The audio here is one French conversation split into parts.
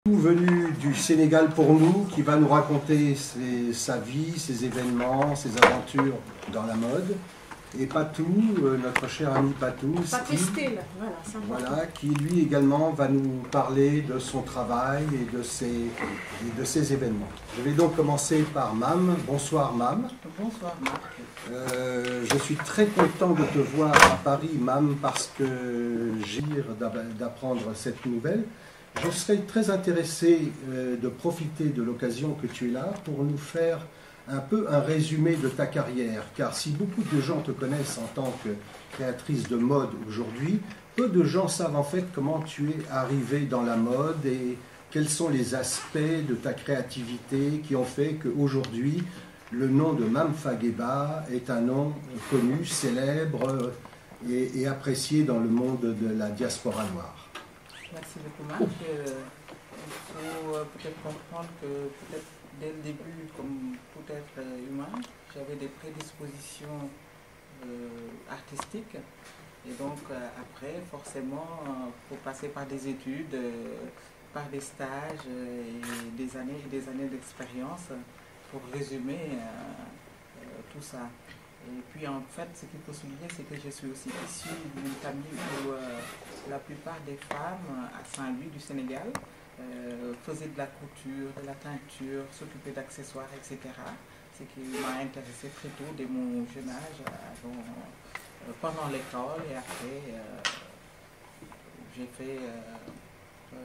Venu du Sénégal pour nous, qui va nous raconter sa vie, ses événements, ses aventures dans la mode. Et Patou, notre cher ami Patou, voilà, qui lui également va nous parler de son travail et de ses événements. Je vais donc commencer par Mam. Bonsoir Mam. Bonsoir Marc. Je suis très content de te voir à Paris, Mam, parce que j'ai d'apprendre cette nouvelle. Je serais très intéressé de profiter de l'occasion que tu es là pour nous faire un peu un résumé de ta carrière. Car si beaucoup de gens te connaissent en tant que créatrice de mode aujourd'hui, peu de gens savent en fait comment tu es arrivée dans la mode et quels sont les aspects de ta créativité qui ont fait qu'aujourd'hui, le nom de Mam Fageba est un nom connu, célèbre et apprécié dans le monde de la diaspora noire. Merci beaucoup Marc. Il faut peut-être comprendre que peut-être dès le début, comme tout être humain, j'avais des prédispositions artistiques. Et donc après, forcément, il faut passer par des études, par des stages et des années d'expérience pour résumer tout ça. Et puis en fait, ce qu'il faut souligner, c'est que je suis aussi issue d'une famille où la plupart des femmes à Saint-Louis du Sénégal faisaient de la couture, de la teinture, s'occupaient d'accessoires, etc. Ce qui m'a intéressée très tôt, dès mon jeune âge, pendant l'école. Et après, j'ai fait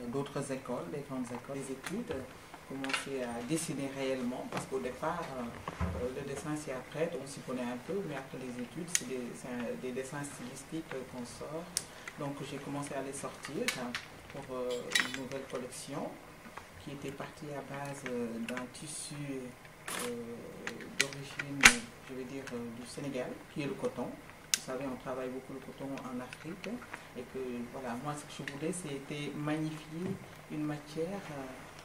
d'autres écoles, des grandes écoles, des études. Commencer à dessiner réellement, parce qu'au départ, le dessin s'y apprête, on s'y connaît un peu, mais après les études, c'est des dessins stylistiques qu'on sort. Donc j'ai commencé à les sortir pour une nouvelle collection qui était partie à base d'un tissu d'origine, je vais dire, du Sénégal, qui est le coton. Vous savez, on travaille beaucoup le coton en Afrique, et que voilà, moi ce que je voulais, c'était magnifier une matière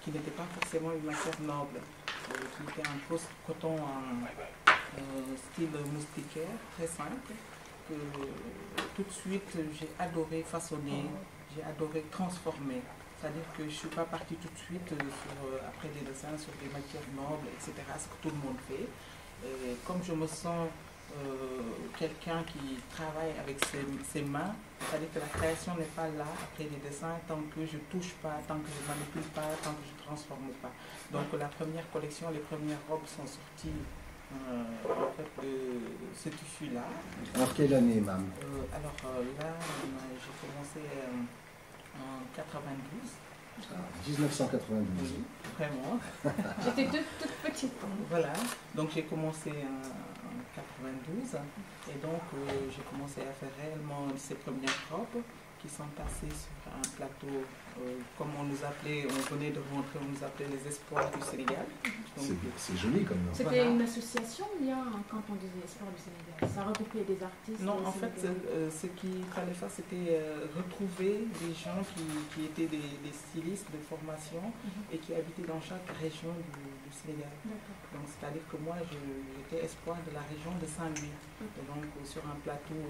qui n'était pas forcément une matière noble, qui était un faux coton en style moustiquaire, très simple, que tout de suite j'ai adoré façonner, j'ai adoré transformer. C'est-à-dire que je ne suis pas partie tout de suite après des dessins sur des matières nobles, etc., ce que tout le monde fait. Et comme je me sens quelqu'un qui travaille avec ses mains, c'est-à-dire que la création n'est pas là après les dessins tant que je ne touche pas, tant que je ne manipule pas, tant que je ne transforme pas. Donc la première collection, les premières robes sont sorties en fait de ce tissu-là. En quelle année, Mam? Alors là, j'ai commencé en 92. 1992. Oui, vraiment. J'étais toute petite. Voilà, donc j'ai commencé en 92 et donc j'ai commencé à faire réellement ces premières robes qui sont passées sur un plateau, comme on nous appelait, on venait de rentrer, on nous appelait les espoirs du Sénégal. C'est joli comme nom. C'était une association bien quand on disait espoir du Sénégal. Ça regroupait des artistes. Non, en fait, ce qu'il fallait faire, c'était retrouver des gens qui étaient des stylistes de formation et qui habitaient dans chaque région du Sénégal. Donc, c'est-à-dire que moi, j'étais espoir de la région de Saint-Louis. Et donc, sur un plateau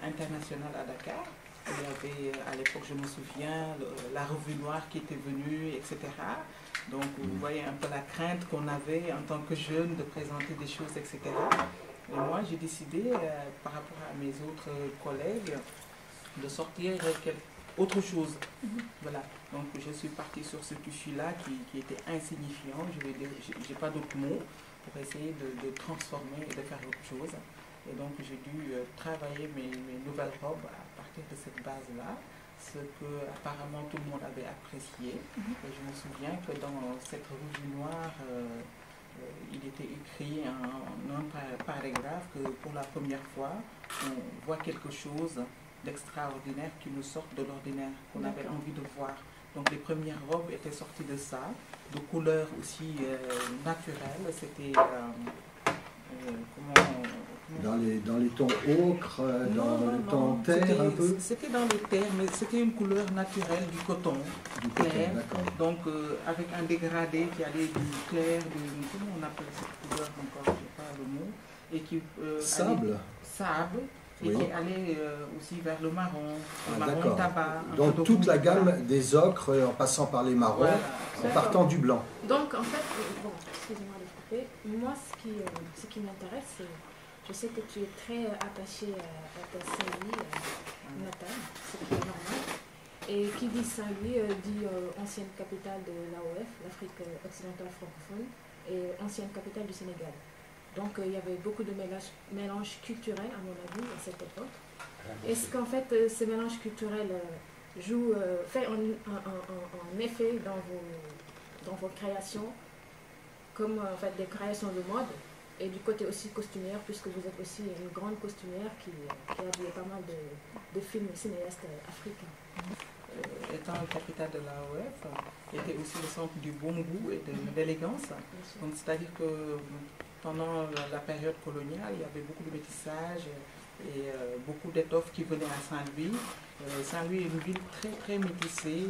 international à Dakar. Il y avait, à l'époque, je me souviens, la revue noire qui était venue, etc. Donc, vous voyez un peu la crainte qu'on avait en tant que jeune de présenter des choses, etc. Et moi, j'ai décidé, par rapport à mes autres collègues, de sortir autre chose. Voilà. Donc, je suis partie sur ce tissu-là qui était insignifiant. Je vais dire, j'ai pas d'autres mots pour essayer de transformer et de faire autre chose. Et donc, j'ai dû travailler mes nouvelles robes à partir de cette base-là, ce que apparemment tout le monde avait apprécié. Et je me souviens que dans cette revue noire, il était écrit en un paragraphe que pour la première fois, on voit quelque chose d'extraordinaire qui nous sort de l'ordinaire, qu'on avait envie de voir. Donc les premières robes étaient sorties de ça, de couleurs aussi naturelles. C'était dans les tons ocre, dans le ton terre un peu. C'était dans le terre, mais c'était une couleur naturelle du coton clair. Donc avec un dégradé qui allait du clair, comment on appelle cette couleur encore, je ne sais pas le mot, et qui sable. Sable, et qui allait aussi vers le marron tabac. Donc toute la gamme des ocres en passant par les marrons, en partant du blanc. Donc en fait, bon, excusez-moi de couper, moi ce qui m'intéresse, c'est, je sais que tu es très attaché à ta Saint-Louis natale, ce qui est normal. Et qui dit Saint-Louis dit ancienne capitale de l'AOF, l'Afrique occidentale francophone, et ancienne capitale du Sénégal. Donc il y avait beaucoup de mélanges culturels, à mon avis, à cette époque. Est-ce qu'en fait, ces mélanges culturels fait un effet dans vos créations, comme en fait des créations de mode, et du côté aussi costumière, puisque vous êtes aussi une grande costumière qui a habillé pas mal de films cinéastes africains. Étant le capitale de l'AOF, était aussi le centre du bon goût et de l'élégance. Donc c'est-à-dire que pendant la période coloniale, il y avait beaucoup de métissage et beaucoup d'étoffes qui venaient à Saint-Louis. Saint-Louis est une ville très très métissée.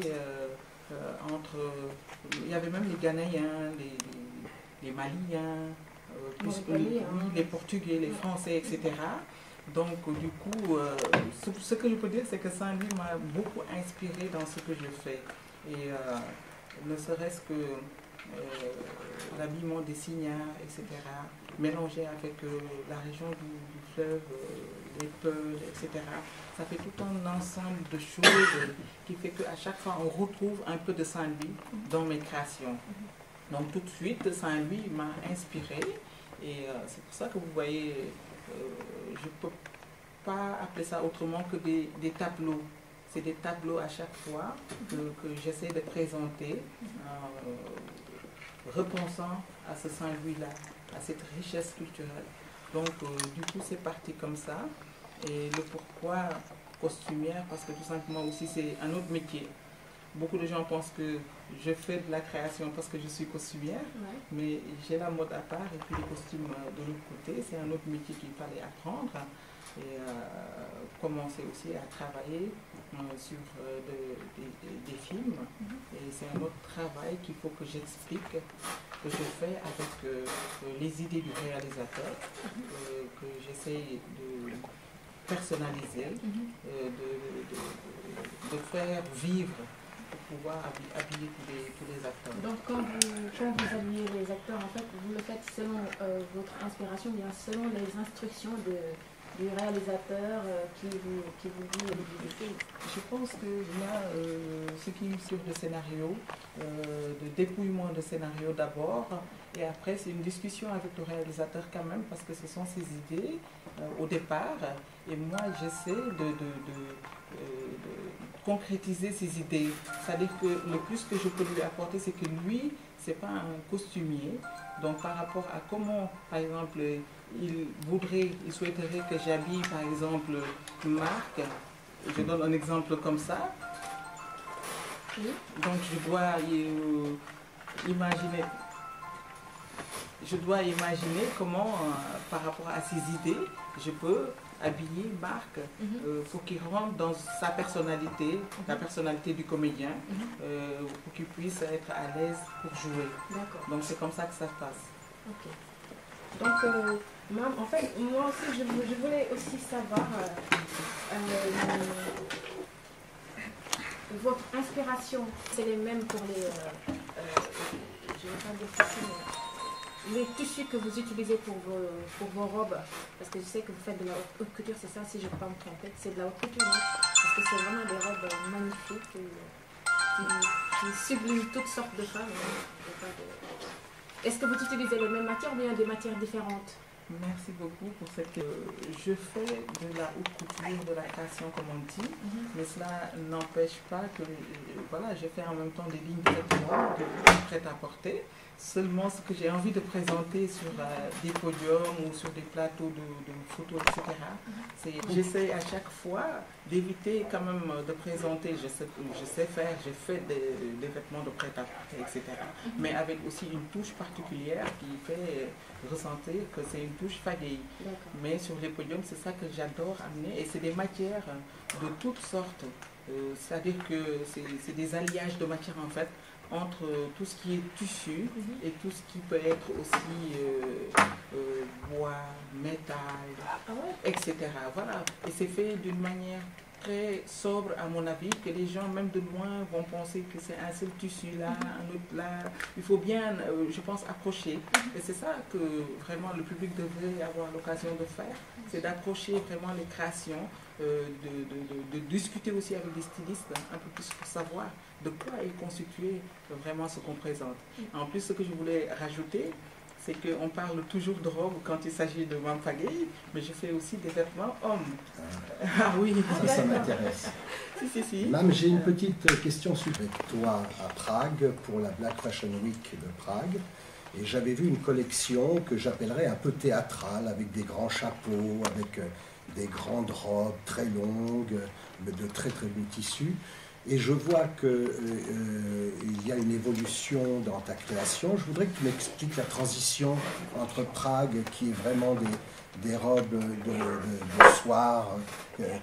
Il y avait même les Ghanéens, les Maliens, les Portugais, les Français, etc. Donc du coup, ce que je peux dire, c'est que Saint-Louis m'a beaucoup inspiré dans ce que je fais. Et ne serait-ce que l'habillement des signares, etc., mélangé avec la région du fleuve, les Peuls, etc. Ça fait tout un ensemble de choses qui fait qu'à chaque fois, on retrouve un peu de Saint-Louis dans mes créations. Donc tout de suite, Saint-Louis m'a inspiré. Et c'est pour ça que vous voyez, je ne peux pas appeler ça autrement que des tableaux. C'est des tableaux à chaque fois que j'essaie de présenter, repensant à ce Saint-Louis-là, à cette richesse culturelle. Donc du coup c'est parti comme ça. Et le pourquoi costumière, parce que tout simplement aussi c'est un autre métier. Beaucoup de gens pensent que je fais de la création parce que je suis costumière, mais j'ai la mode à part et puis les costumes de l'autre côté. C'est un autre métier qu'il fallait apprendre et commencer aussi à travailler sur des films. Et c'est un autre travail qu'il faut que j'explique, que je fais avec les idées du réalisateur, que j'essaie de personnaliser, de faire vivre pour pouvoir habiller tous les acteurs. Donc quand vous habillez les acteurs, en fait, vous le faites selon votre inspiration, bien selon les instructions du réalisateur qui vous dit l'idée. Je pense qu'il y a ce qui est sur le scénario, de dépouillement de scénario d'abord, et après c'est une discussion avec le réalisateur quand même, parce que ce sont ses idées au départ, et moi j'essaie de concrétiser ses idées. C'est-à-dire que le plus que je peux lui apporter, c'est que lui, c'est pas un costumier. Donc par rapport à comment, par exemple, il souhaiterait que j'habille, par exemple, Marc, je donne un exemple comme ça. Donc je dois imaginer comment, par rapport à ses idées, je peux habiller Marc pour qu'il rentre dans sa personnalité, la personnalité du comédien, pour qu'il puisse être à l'aise pour jouer. Donc c'est comme ça que ça se passe. Ok. Donc, en fait, moi aussi, je voulais aussi savoir votre inspiration. C'est les mêmes pour les... je ne vais pas dire ceci, mais les tissus que vous utilisez pour vos robes, parce que je sais que vous faites de la haute couture, c'est ça, si je ne peux pas me tromper, c'est de la haute couture, hein, parce que c'est vraiment des robes magnifiques qui subliment toutes sortes de femmes. Est-ce que vous utilisez les mêmes matières ou bien des matières différentes? Merci beaucoup pour cette... je fais de la haute couture, de la création comme on dit, mais cela n'empêche pas que voilà, je fais en même temps des lignes de vêtements, de prêt-à-porter. Seulement ce que j'ai envie de présenter sur des podiums ou sur des plateaux de photos, etc. J'essaie à chaque fois d'éviter quand même de présenter, je sais faire, j'ai fait des vêtements de prêt-à-porter, etc. Mais avec aussi une touche particulière qui fait ressentir que c'est une touche fagée. Mais sur les podiums, c'est ça que j'adore amener et c'est des matières de toutes sortes. C'est-à-dire que c'est des alliages de matières en fait entre tout ce qui est tissu et tout ce qui peut être aussi bois, métal, etc. Voilà. Et c'est fait d'une manière très sobre, à mon avis, que les gens, même de loin, vont penser que c'est un seul tissu là, un autre là. Il faut bien, je pense, accrocher. Et c'est ça que vraiment le public devrait avoir l'occasion de faire, c'est d'accrocher vraiment les créations, de discuter aussi avec des stylistes un peu plus pour savoir de quoi est constitué vraiment ce qu'on présente. En plus, ce que je voulais rajouter, c'est qu'on parle toujours de robe quand il s'agit de Mame Fagué, mais je fais aussi des vêtements hommes. Ah oui. Ça m'intéresse. Si. Mame, j'ai une petite question sur toi à Prague pour la Black Fashion Week de Prague. Et j'avais vu une collection que j'appellerais un peu théâtrale, avec des grands chapeaux, avec des grandes robes très longues, de très très beaux tissus. Et je vois qu'il y a une évolution dans ta création. Je voudrais que tu m'expliques la transition entre Prague, qui est vraiment des robes de soir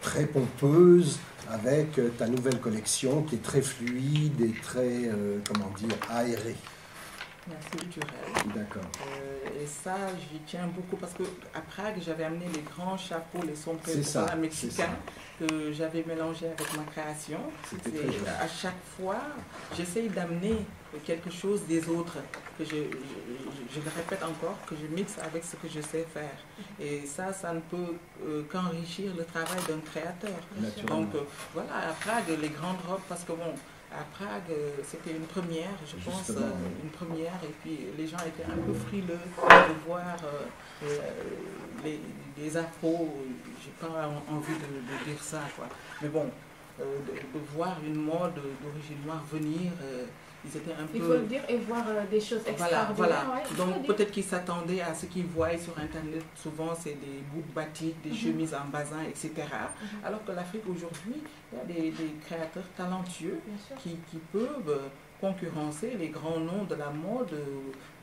très pompeuses, avec ta nouvelle collection qui est très fluide et très, comment dire, aérée. Merci, culturel. D'accord. Et ça, j'y tiens beaucoup parce qu'à Prague, j'avais amené les grands chapeaux, les sombreros mexicains que j'avais mélangés avec ma création. À chaque fois, j'essaye d'amener quelque chose des autres, que je le répète encore, que je mixe avec ce que je sais faire. Et ça ne peut qu'enrichir le travail d'un créateur. Donc voilà, à Prague, les grandes robes, parce que bon, à Prague, c'était une première, je pense, une première, et puis les gens étaient un peu frileux de voir les afros, j'ai pas envie de dire ça, quoi. Mais bon, de voir une mode d'origine noire venir, ils étaient un peu... Il faut le dire et voir des choses extraordinaires. Voilà. Donc peut-être qu'ils s'attendaient à ce qu'ils voient sur Internet. Souvent, c'est des boucles batiques, des chemises en basin, etc. Alors que l'Afrique, aujourd'hui, il y a des créateurs talentueux qui peuvent concurrencer les grands noms de la mode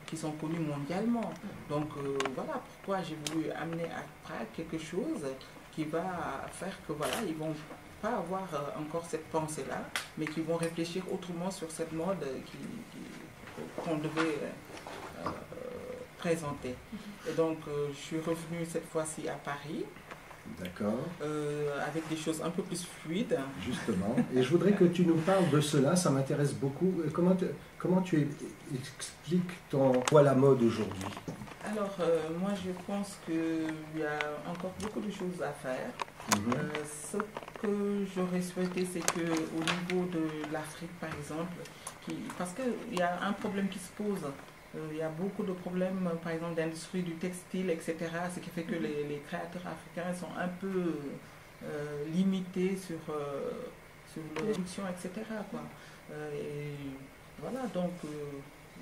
qui sont connus mondialement. Donc voilà pourquoi j'ai voulu amener à Prague quelque chose qui va faire que voilà, ils vont pas avoir encore cette pensée-là, mais qui vont réfléchir autrement sur cette mode qu'on devait présenter. Et donc, je suis revenue cette fois-ci à Paris. D'accord. Avec des choses un peu plus fluides. Justement. Et je voudrais que tu nous parles de cela, ça m'intéresse beaucoup. Comment tu expliques ton poids à la mode aujourd'hui? Alors, moi, je pense qu'il y a encore beaucoup de choses à faire. Ce que j'aurais souhaité, c'est qu'au niveau de l'Afrique, par exemple, parce qu'il y a un problème qui se pose. Il y a beaucoup de problèmes, par exemple, d'industrie du textile, etc. Ce qui fait que les créateurs africains sont un peu limités sur la production, etc. Quoi. Et voilà, donc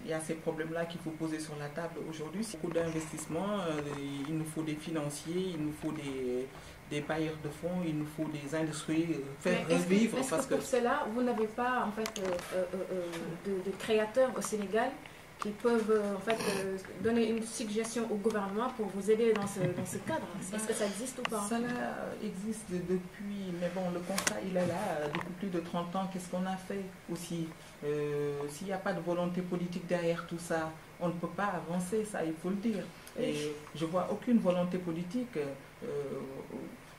il y a ces problèmes-là qu'il faut poser sur la table aujourd'hui. C'est beaucoup d'investissements, il nous faut des financiers, il nous faut des bailleurs de fonds, il nous faut des industries, faire revivre. Est-ce que pour cela, vous n'avez pas en fait de créateurs au Sénégal qui peuvent en fait donner une suggestion au gouvernement pour vous aider dans ce cadre? Est-ce que ça existe ou pas? Ça existe depuis, mais bon, le constat il est là depuis plus de 30 ans. Qu'est-ce qu'on a fait aussi? S'il n'y a pas de volonté politique derrière tout ça, on ne peut pas avancer, ça il faut le dire. Et je vois aucune volonté politique.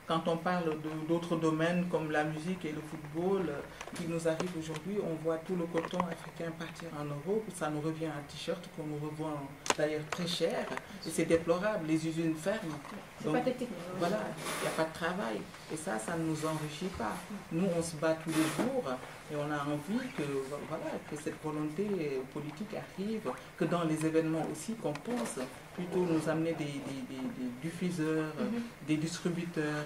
Quand on parle d'autres domaines comme la musique et le football qui nous arrive aujourd'hui, on voit tout le coton africain partir en Europe, ça nous revient un t-shirt qu'on nous revend d'ailleurs très cher, et c'est déplorable, les usines ferment. C'est pathétique. Voilà, il n'y a pas de travail, et ça ne nous enrichit pas. Nous, on se bat tous les jours, et on a envie que cette volonté politique arrive, que dans les événements aussi, qu'on pense plutôt nous amener des diffuseurs, des distributeurs,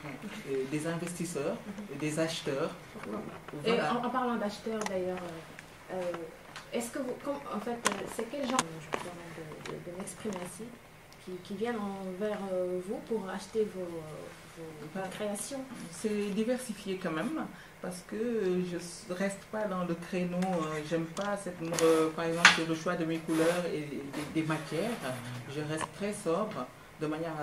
des investisseurs, des acheteurs. Voilà. Et en parlant d'acheteurs d'ailleurs, est-ce que vous, en fait, c'est quel genre, je de m'exprimer ainsi, qui viennent vers vous pour acheter vos créations? C'est diversifié quand même, parce que je ne reste pas dans le créneau, j'aime pas par exemple le choix de mes couleurs et des matières, je reste très sobre de manière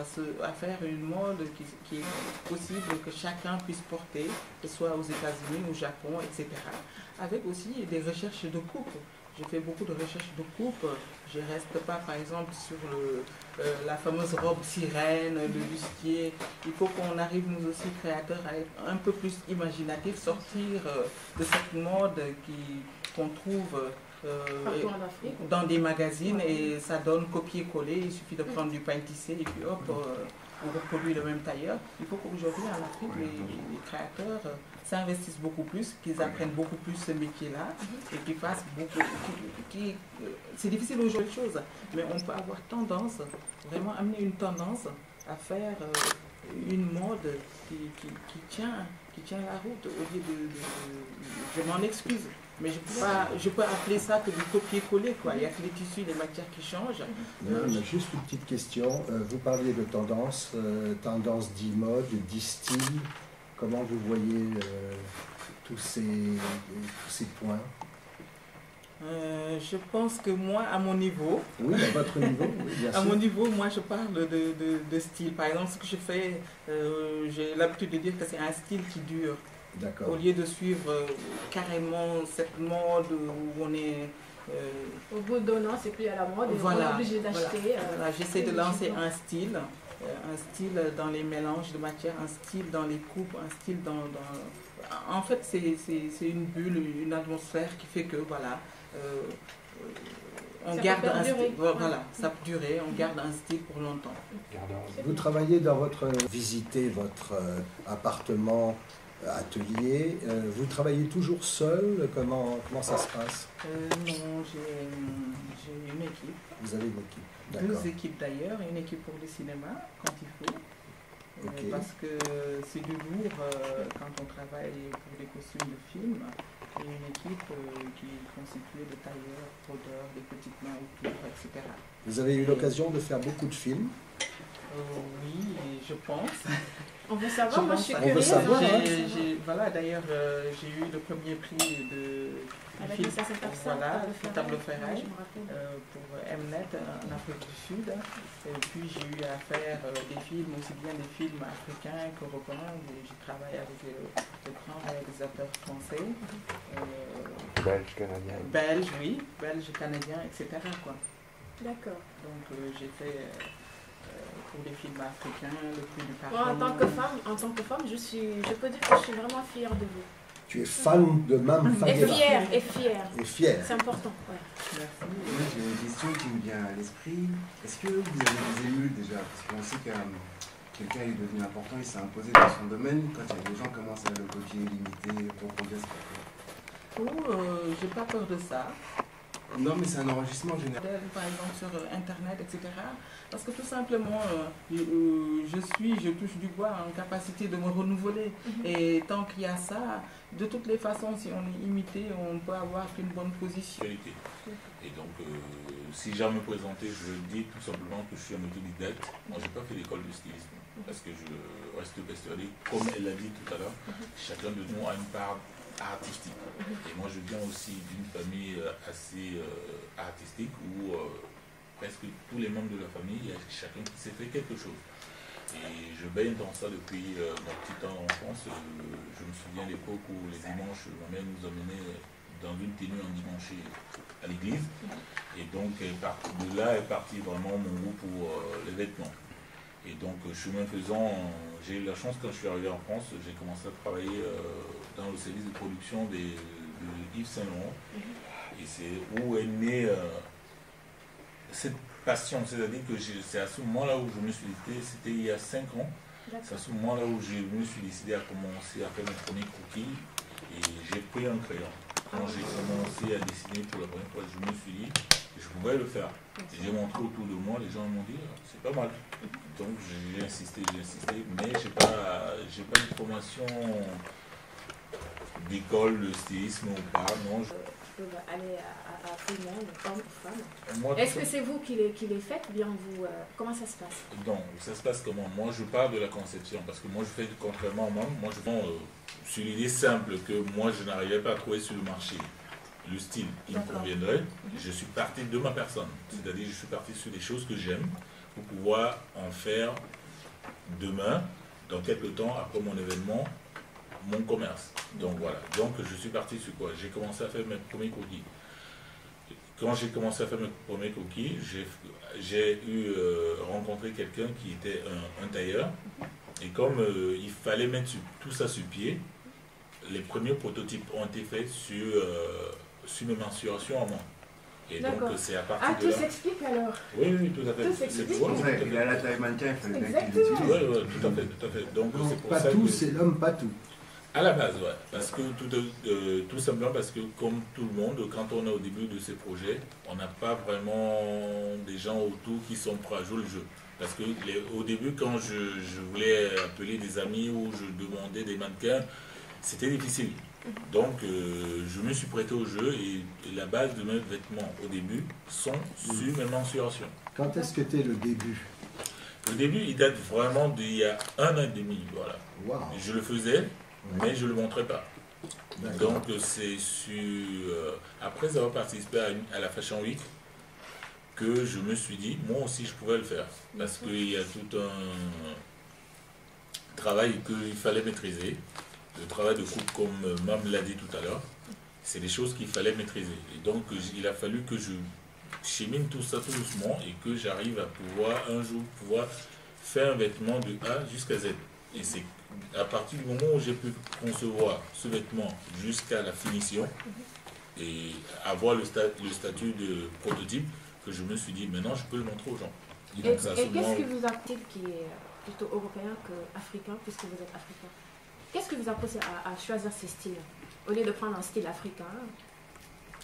à faire une mode qui est possible que chacun puisse porter, que ce soit aux États-Unis, au Japon, etc. Avec aussi des recherches de coupe. je fais beaucoup de recherches de coupe. Je ne reste pas, par exemple, sur la fameuse robe sirène, le bustier. Il faut qu'on arrive, nous aussi, créateurs, à être un peu plus imaginatifs, sortir de cette mode qu'on trouve dans des magazines et ça donne copier-coller. Il suffit de prendre du pain tissé et puis hop, on reproduit le même tailleur. Il faut qu'aujourd'hui, en Afrique, les créateurs s'investissent beaucoup plus, qu'ils apprennent beaucoup plus ce métier-là et qu'ils fassent beaucoup. C'est difficile aujourd'hui, mais on peut avoir tendance, vraiment amener une tendance à faire une mode qui tient la route au lieu je m'en excuse. Mais je peux appeler ça que du copier-coller, quoi. Il y a que les tissus, les matières qui changent. Juste une petite question. Vous parliez de tendance, tendance d'e-mode, d'e-style. Comment vous voyez tous ces points? Je pense que moi, à mon niveau, oui, à votre niveau, oui, bien sûr. À mon niveau, moi, je parle de style. Par exemple, ce que je fais, j'ai l'habitude de dire que c'est un style qui dure. Au lieu de suivre carrément cette mode où on est... Au bout d'un an, c'est plus à la mode, et on est obligé d'acheter. Voilà, j'essaie de lancer un style dans les mélanges de matières, un style dans les coupes, un style dans... En fait, c'est une bulle, une atmosphère qui fait que, voilà, on garde un style. Voilà, ça peut durer, on garde un style pour longtemps. Vous travaillez visitez votre appartement, atelier. Vous travaillez toujours seul? Comment ça se passe? Non, j'ai une équipe. Vous avez une équipe, d'accord. 2 équipes d'ailleurs, une équipe pour le cinéma quand il faut. Parce que c'est du lourd quand on travaille pour des costumes de film. Et une équipe qui est constituée de tailleurs, brodeurs, des petites mains autour, etc. Vous avez eu l'occasion de faire beaucoup de films? Oui, je pense. On veut savoir, moi je suis curieuse. On veut savoir, voilà, d'ailleurs, j'ai eu le premier prix du film, voilà, Tableau Ferraille, pour Mnet en Afrique du Sud. Et puis j'ai eu à faire des films, aussi bien des films africains qu'européens. J'ai travaillé avec de grands réalisateurs français. Belges, canadiens. Belges, oui, belges, canadiens, etc. D'accord. Donc j'ai fait... pour les films africains, le prix du Parlement. En tant que femme, je peux dire que je suis vraiment fière de vous. Tu es fan de Mame Fadela. Et fière. C'est important. Ouais. Merci. Moi, j'ai une question qui me vient à l'esprit. Est-ce que vous avez des émules déjà? Parce qu'on sait que quelqu'un est devenu important, il s'est imposé dans son domaine. Quand il y a des gens qui commencent à le copier, l'imiter, pour progresser. J'ai pas peur de ça. Non, mais c'est un enregistrement général. Par exemple sur Internet, etc. Parce que tout simplement, je touche du bois en capacité de me renouveler. Et tant qu'il y a ça, de toutes les façons, si on est imité, on peut avoir une bonne position. Et donc, si j'ai à me présenter, je dis tout simplement que je suis un autodidacte. Moi, je n'ai pas fait l'école de stylisme. Parce que je reste persuadé, comme elle l'a dit tout à l'heure, chacun de nous a une part artistique. Et moi je viens aussi d'une famille assez artistique où presque tous les membres de la famille, il y a chacun qui s'est fait quelque chose. Et je baigne dans ça depuis mon petit temps d'enfance. Je me souviens de l'époque où les dimanches, ma mère nous emmenait dans une tenue en dimanche à l'église. Et donc de là est parti vraiment mon goût pour les vêtements. Et donc, chemin faisant, j'ai eu la chance, quand je suis arrivé en France, j'ai commencé à travailler dans le service de production de Yves Saint Laurent. Et c'est où est née cette passion. C'est-à-dire que c'est à ce moment-là où je me suis dit, c'était il y a 5 ans, c'est à ce moment-là où je me suis décidé à commencer à faire mes premiers croquis. Et j'ai pris un crayon. Quand j'ai commencé à dessiner pour la première fois, je me suis dit, je pouvais le faire. Et j'ai montré autour de moi, les gens m'ont dit, c'est pas mal. Donc j'ai insisté, mais j'ai pas de formation d'école de stylisme ou pas, non. Je peux aller à tout le monde, homme ou femme. Est-ce que c'est vous qui les faites, bien vous, comment ça se passe? Donc, ça se passe comment? Moi, je parle de la conception, parce que moi, je fais contrairement à moi, je prends sur l'idée simple que moi, je n'arrivais pas à trouver sur le marché le style qui me conviendrait. Je suis parti de ma personne, c'est-à-dire je suis parti sur des choses que j'aime pour pouvoir en faire demain, dans quelques temps après mon événement, mon commerce. Donc voilà, donc je suis parti sur quoi? J'ai commencé à faire mes premiers croquis. quand j'ai commencé à faire mes premiers coquilles, j'ai rencontré quelqu'un qui était un tailleur. Et comme il fallait mettre tout ça sur pied, les premiers prototypes ont été faits sur mes mensurations en main. Et donc c'est à partir de là... tout s'explique alors. Oui, tout à fait. Tout s'explique. Il a la taille mannequin, il fallait bien qu'il Exactement. l'utilise. Oui, tout à fait. Donc c'est pour pas ça tout, que... c'est l'homme pas tout. À la base, ouais. Parce que tout simplement parce que comme tout le monde, quand on est au début de ces projets, on n'a pas vraiment des gens autour qui sont prêts à jouer le jeu. Parce que au début, quand je voulais appeler des amis ou je demandais des mannequins, c'était difficile. Donc je me suis prêté au jeu et la base de mes vêtements au début sont sur mes mensurations. Quand est-ce que c'était le début? Le début, il date vraiment d'il y a 1 an et demi. Voilà. Wow. Je le faisais, Oui. mais je ne le montrais pas. D'accord. Donc c'est après avoir participé à la Fashion Week que je me suis dit, moi aussi je pouvais le faire. Parce qu'il y a tout un travail qu'il fallait maîtriser. Le travail de coupe, comme Mam l'a dit tout à l'heure, c'est des choses qu'il fallait maîtriser. Et donc il a fallu que je chemine tout ça tout doucement et que j'arrive à pouvoir un jour faire un vêtement de A jusqu'à Z. Et c'est à partir du moment où j'ai pu concevoir ce vêtement jusqu'à la finition et avoir le statut de prototype que je me suis dit, maintenant je peux le montrer aux gens. Et qu'est-ce qui vous a poussé, qui est plutôt européen qu'africain, puisque vous êtes africain? Qu'est-ce qui vous a poussé à choisir ces styles, au lieu de prendre un style africain?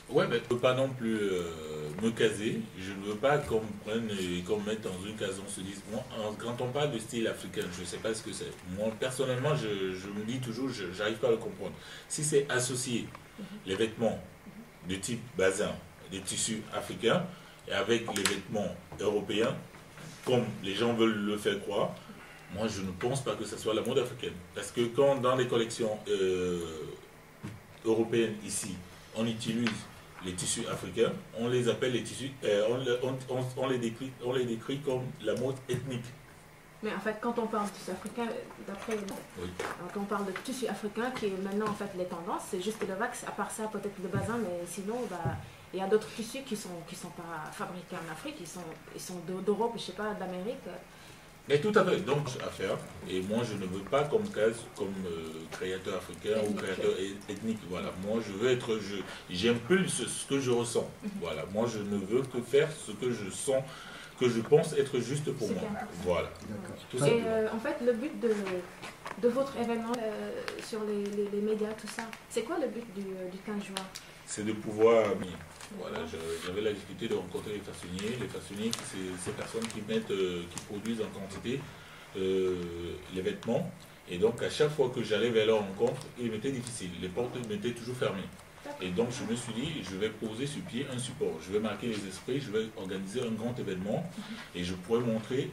Ouais, mais je ne peux pas non plus me caser. Je ne veux pas qu'on me prenne et qu'on me mette dans une case. On se dise, moi, quand on parle de style africain, je ne sais pas ce que c'est. Moi, personnellement, je me dis toujours, je n'arrive pas à le comprendre. Si c'est associé les vêtements de type bazin, des tissus africains, et avec les vêtements européens, comme les gens veulent le faire croire, moi, je ne pense pas que ce soit la mode africaine. Parce que quand dans les collections européennes ici, on utilise les tissus africains, on les appelle les tissus, on les décrit comme la mode ethnique. Mais en fait, quand on parle de tissu africain, d'après quand on parle de tissu africain, qui est maintenant en fait les tendances, c'est juste le wax, à part ça peut-être le bazin, mais sinon, il y a d'autres tissus qui sont pas fabriqués en Afrique, ils sont d'Europe, je sais pas, d'Amérique. Mais tout à fait, donc à faire. Et moi, je ne veux pas comme case, comme créateur africain ou créateur ethnique. Voilà, moi, je veux être, j'impulse ce que je ressens. Voilà, moi, je ne veux que faire ce que je sens, que je pense être juste pour moi. Voilà. Et en fait, le but de votre événement sur les médias, tout ça, c'est quoi le but du 15 juin? C'est de pouvoir... Voilà, j'avais la difficulté de rencontrer les façonniers. Les façonniers, c'est ces personnes qui produisent en quantité les vêtements. Et donc, à chaque fois que j'allais vers leur rencontre, il m'était difficile. Les portes m'étaient toujours fermées. Et donc, je me suis dit, je vais poser sur pied un support. Je vais marquer les esprits, je vais organiser un grand événement. Et je pourrais montrer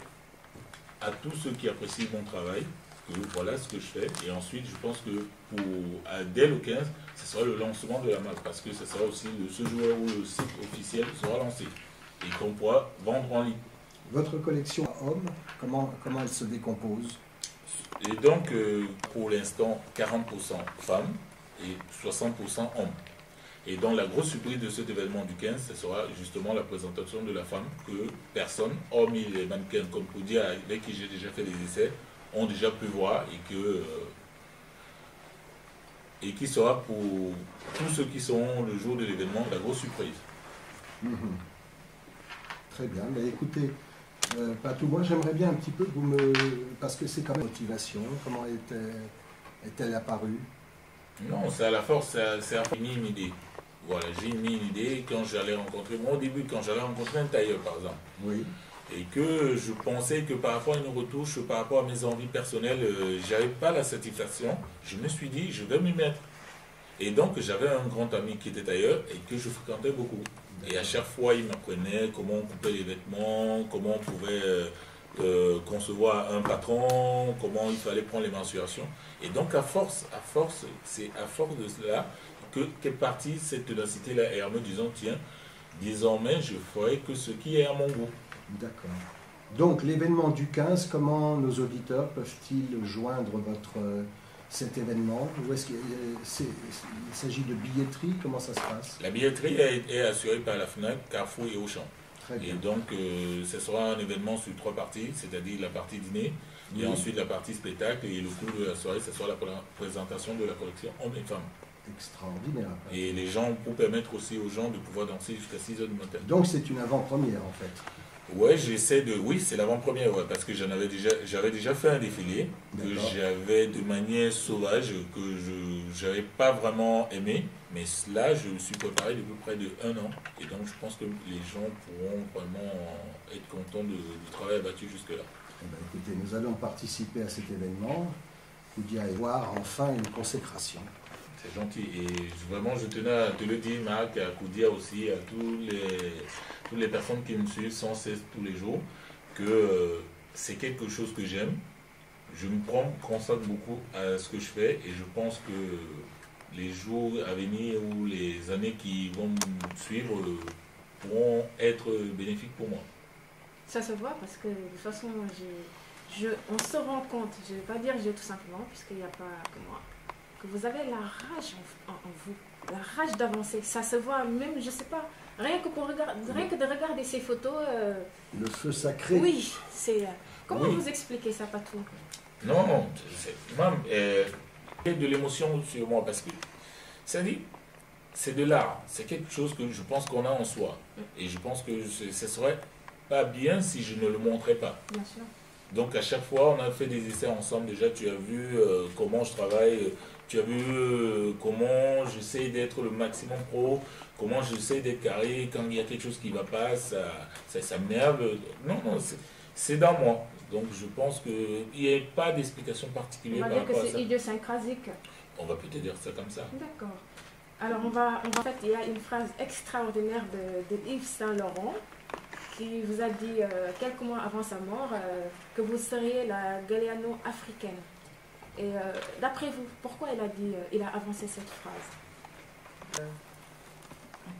à tous ceux qui apprécient mon travail que voilà ce que je fais. Et ensuite, je pense que dès le 15, ce sera le lancement de la marque. Parce que ce sera aussi ce jour où le site officiel sera lancé. Et qu'on pourra vendre en ligne. Votre collection homme, comment elle se décompose? Et donc, pour l'instant, 40% femmes et 60% hommes. Et donc, la grosse surprise de cet événement du 15, ce sera justement la présentation de la femme que personne, hormis les mannequins, comme pour dire, avec qui j'ai déjà fait des essais, ont déjà pu voir et qui sera pour tous ceux qui seront le jour de l'événement la grosse surprise. Très bien, mais écoutez, Patou, moi j'aimerais bien un petit peu que vous parce que c'est quand même motivation, comment est-elle apparue? Non, c'est à la force, c'est mis une idée. Voilà, j'ai mis une idée quand j'allais rencontrer, moi au début, quand j'allais rencontrer un tailleur par exemple. Oui. Et que je pensais que par rapport à une retouche, par rapport à mes envies personnelles, j'avais pas la satisfaction. Je me suis dit, je vais m'y mettre. Et donc, j'avais un grand ami qui était tailleur et que je fréquentais beaucoup. Et à chaque fois, il m'apprenait comment on coupait les vêtements, comment on pouvait concevoir un patron, comment il fallait prendre les mensurations. Et donc, à force, c'est à force de cela qu'est partie cette ténacité-là. Et en me disant, tiens, désormais, je ferai que ce qui est à mon goût. D'accord. Donc, l'événement du 15, comment nos auditeurs peuvent-ils joindre cet événement? Ou est-ce qu'il s'agit de billetterie? Comment ça se passe? La billetterie est assurée par la FNAC, Carrefour et Auchan. Et donc, ce sera un événement sur 3 parties, c'est-à-dire la partie dîner, et ensuite la partie spectacle, et le cours de la soirée, ce sera la présentation de la collection hommes et femmes. Extraordinaire. Et les gens, pour permettre aussi aux gens de pouvoir danser jusqu'à 6 h du matin. Donc c'est une avant-première en fait. Ouais, j'essaie de... Oui, c'est l'avant-première, ouais, parce que j'avais déjà fait un défilé que j'avais de manière sauvage, que je n'avais pas vraiment aimé, mais là, je me suis préparé depuis près de 1 an, et donc je pense que les gens pourront vraiment être contents du travail abattu jusque-là. Eh bien, écoutez, nous allons participer à cet événement, Koudia, et voir enfin une consécration. C'est gentil, et vraiment je tenais à te le dire, Marc, à Koudia aussi, à toutes les personnes qui me suivent sans cesse tous les jours, que c'est quelque chose que j'aime. Je me consacre beaucoup à ce que je fais, et je pense que les jours à venir ou les années qui vont me suivre pourront être bénéfiques pour moi. Ça se voit parce que de toute façon, on se rend compte, je ne vais pas dire tout simplement, puisqu'il n'y a pas que moi, que vous avez la rage en vous, la rage d'avancer. Ça se voit même, je ne sais pas, rien que de regarder ces photos. Le feu sacré. Oui, c'est... comment vous expliquez ça, Patou? Non, c'est de l'émotion sur moi, parce que ça dit, c'est de l'art, c'est quelque chose que je pense qu'on a en soi. Et je pense que ce serait pas bien si je ne le montrais pas. Bien sûr. Donc à chaque fois, on a fait des essais ensemble. Déjà, tu as vu comment je travaille, tu as vu comment j'essaie d'être le maximum pro, comment j'essaie d'être carré. Quand il y a quelque chose qui ne va pas, ça m'énerve. Non, c'est dans moi. Donc je pense qu'il n'y a pas d'explication particulière par rapport à ça. On va dire que c'est idiosyncrasique. On va peut-être dire ça comme ça. D'accord. Alors en fait, il y a une phrase extraordinaire de Yves Saint-Laurent qui vous a dit quelques mois avant sa mort que vous seriez la Galliano africaine. Et d'après vous, pourquoi il a avancé cette phrase?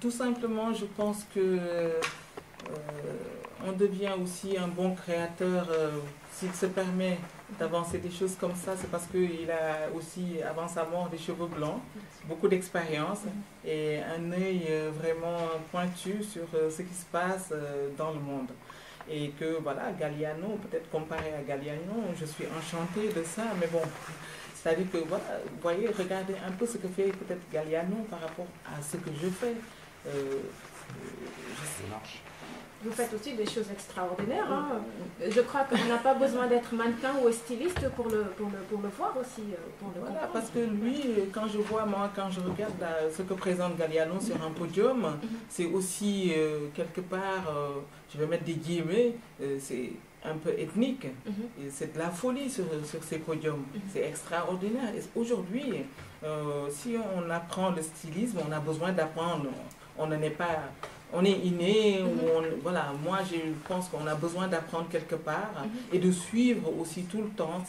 Tout simplement, je pense que on devient aussi un bon créateur s'il se permet d'avancer des choses comme ça. C'est parce qu'il a aussi, avant sa mort, des cheveux blancs, beaucoup d'expérience et un œil vraiment pointu sur ce qui se passe dans le monde. Et que voilà, Galliano, peut-être comparé à Galliano, je suis enchantée de ça, mais bon, c'est-à-dire que voilà, vous voyez, regardez un peu ce que fait peut-être Galliano par rapport à ce que je fais. Vous faites aussi des choses extraordinaires. Hein. Je crois qu'on n'a pas besoin d'être mannequin ou styliste pour le voir aussi. Voilà, parce que lui, quand je regarde ce que présente Galliano sur un podium, c'est aussi quelque part, je vais mettre des guillemets, c'est un peu ethnique. C'est de la folie sur ces podiums. C'est extraordinaire. Aujourd'hui, si on apprend le stylisme, on a besoin d'apprendre. On n'en est pas... On est inné, voilà, moi je pense qu'on a besoin d'apprendre quelque part et de suivre aussi tout le temps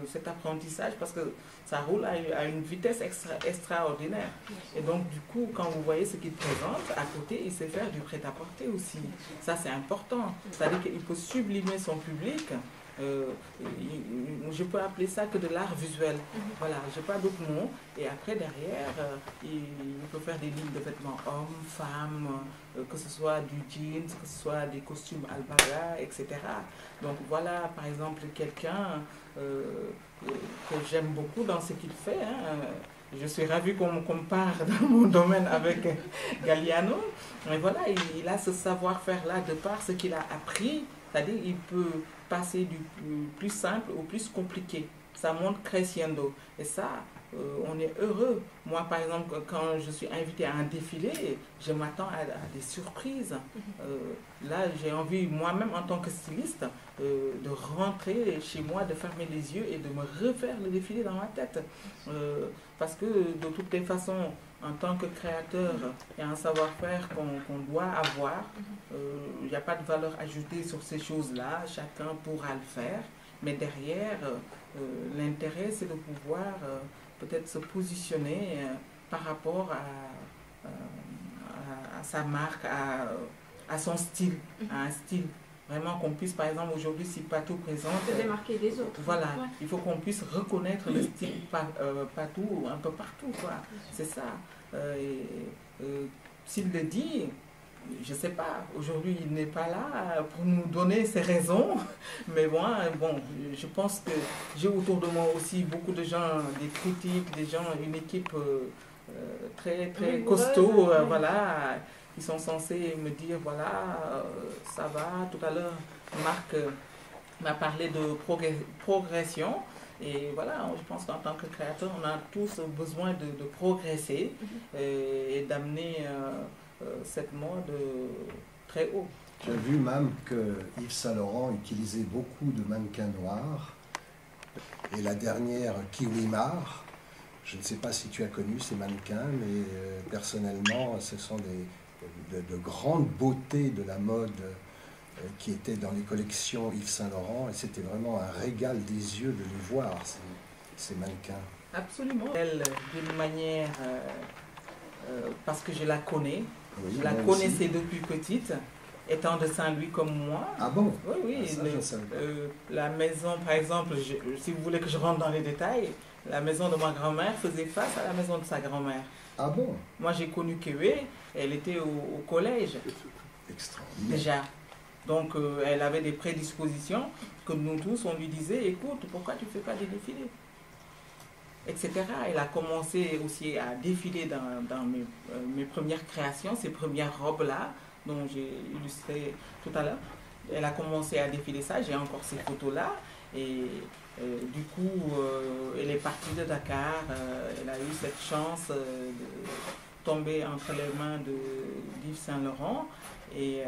cet apprentissage parce que ça roule à une vitesse extraordinaire. Et donc du coup, quand vous voyez ce qu'il présente, à côté, il sait faire du prêt-à-porter aussi. Ça c'est important, c'est-à-dire qu'il peut sublimer son public. Je peux appeler ça que de l'art visuel. Voilà, je n'ai pas d'autres mots. Et après, derrière, il peut faire des lignes de vêtements hommes, femmes, que ce soit du jeans, que ce soit des costumes alpaga, etc. Donc voilà, par exemple, quelqu'un que j'aime beaucoup dans ce qu'il fait. Je suis ravie qu'on me compare dans mon domaine avec Galliano. Mais voilà, il a ce savoir-faire-là de par ce qu'il a appris. C'est-à-dire qu'il peut passer du plus simple au plus compliqué. Ça monte crescendo. Et ça, on est heureux. Moi, par exemple, quand je suis invitée à un défilé, je m'attends à des surprises. Là, j'ai envie, moi-même, en tant que styliste, de rentrer chez moi, de fermer les yeux et de me refaire le défilé dans ma tête. Parce que, de toutes les façons, en tant que créateur, il y a un savoir-faire qu'on doit avoir. Il n'y a pas de valeur ajoutée sur ces choses-là. Chacun pourra le faire. Mais derrière, l'intérêt, c'est de pouvoir peut-être se positionner par rapport à sa marque, à son style, à un style. vraiment qu'on puisse, par exemple, aujourd'hui, si Patou présente... Se démarquer des autres. Voilà, il faut qu'on puisse reconnaître le style Patou un peu partout, quoi. C'est ça. S'il le dit, je ne sais pas, aujourd'hui, il n'est pas là pour nous donner ses raisons, mais moi, bon, je pense que j'ai autour de moi aussi beaucoup de gens, des critiques, des gens, une équipe très costaud, voilà, qui sont censés me dire, voilà, ça va. Tout à l'heure, Marc m'a parlé de progression. Et voilà, je pense qu'en tant que créateur, on a tous besoin de progresser et d'amener cette mode très haut. J'ai vu même que Yves Saint Laurent utilisait beaucoup de mannequins noirs. Et la dernière, Kiwi Mar, je ne sais pas si tu as connu ces mannequins, mais personnellement, ce sont de grandes beautés de la mode qui étaient dans les collections Yves Saint Laurent, et c'était vraiment un régal des yeux de les voir, ces mannequins. Absolument. Elle, d'une manière, parce que je la connais, Oui, je la connaissais depuis petite, étant de Saint-Louis comme moi. Ah bon? Oui, ça, la maison, par exemple, si vous voulez que je rentre dans les détails, la maison de ma grand-mère faisait face à la maison de sa grand-mère. Ah bon? Moi, j'ai connu Kéwé, elle était au collège. Extraordinaire. Déjà. Donc, elle avait des prédispositions que nous tous, on lui disait, écoute, pourquoi tu ne fais pas des défilés? Etc. Elle a commencé aussi à défiler dans mes premières créations, ces premières robes-là, dont j'ai illustré tout à l'heure. Elle a commencé à défiler ça, j'ai encore ces photos-là. Et du coup, elle est partie de Dakar, elle a eu cette chance de tomber entre les mains d'Yves Saint Laurent. Et